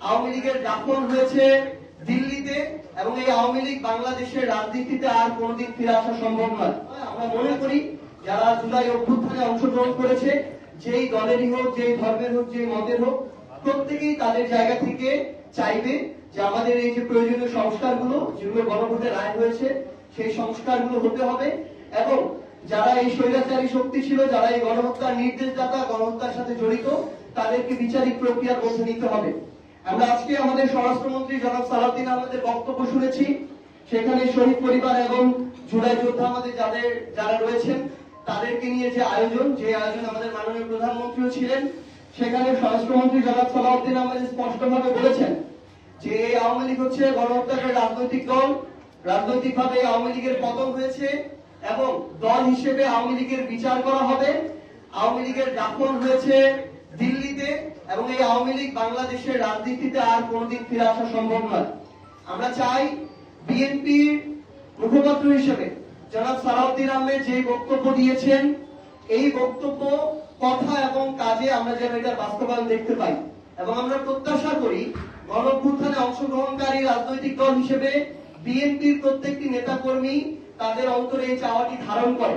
আওয়ামী লীগের দাফন হয়েছে দিল্লিতে এবং এই আওয়ামী লীগ বাংলাদেশের রাজনীতিতে আর কোনোদিন ফিরে আসা সম্ভব নয়। আমরা মনে করি যারা জুলাই অভ্যুত্থানে অংশগ্রহণ করেছে, যেই দলেরই হোক, যেই ধর্মের হোক, যেই মতের হোক, প্রত্যেকেই তাদের জায়গা থেকে চাইবে যে আমাদের এই যে প্রয়োজনীয় সংস্কারগুলো, যেগুলো গণভোটে রায় হয়েছে, সেই সংস্কারগুলো হতে হবে এবং যারা এই স্বৈরাচারী শক্তি ছিল, যারা এই গণহত্যার নির্দেশদাতা, গণহত্যার সাথে জড়িত, তাদেরকে বিচারিক প্রক্রিয়ার মধ্যে নিতে হবে। আমরা আজকে আমাদের স্বরাষ্ট্রমন্ত্রী জনাব সালাউদ্দিন আহমেদের বক্তব্য শুনেছি। সেখানে শহীদ পরিবার এবং জুলাই যোদ্ধা আমাদের যারা রয়েছেন তাদেরকে নিয়ে যে আয়োজন আমাদের মাননীয় প্রধানমন্ত্রীও ছিলেন, সেখানে স্বরাষ্ট্রমন্ত্রী জনাব সালাউদ্দিন আহমেদ স্পষ্টভাবে বলেছেন যে এই আওয়ামী লীগ হচ্ছে গণহত্যাকারী রাজনৈতিক দল, রাজনৈতিকভাবে আওয়ামী লীগের পতন হয়েছে এবং দল হিসেবে আওয়ামী লীগের বিচার করা হবে। আওয়ামী লীগের দাফন হয়েছে দিল্লিতে এবং এই আওয়ামী লীগ বাংলাদেশের রাজনীতিতে আর কোনোদিন ফিরে আসা সম্ভব নয়। আমরা চাই বিএনপির মুখপাত্র হিসেবে জনাব সালাউদ্দিন আহমেদ যে বক্তব্য দিয়েছেন, এই বক্তব্য, কথা এবং কাজে আমরা যেন এটার বাস্তবায়ন দেখতে পাই এবং আমরা প্রত্যাশা করি গণঅভ্যুত্থানে অংশগ্রহণকারী রাজনৈতিক দল হিসেবে বিএনপির প্রত্যেকটি নেতাকর্মী তাদের অন্তরে এই চাওয়াটি ধারণ করে।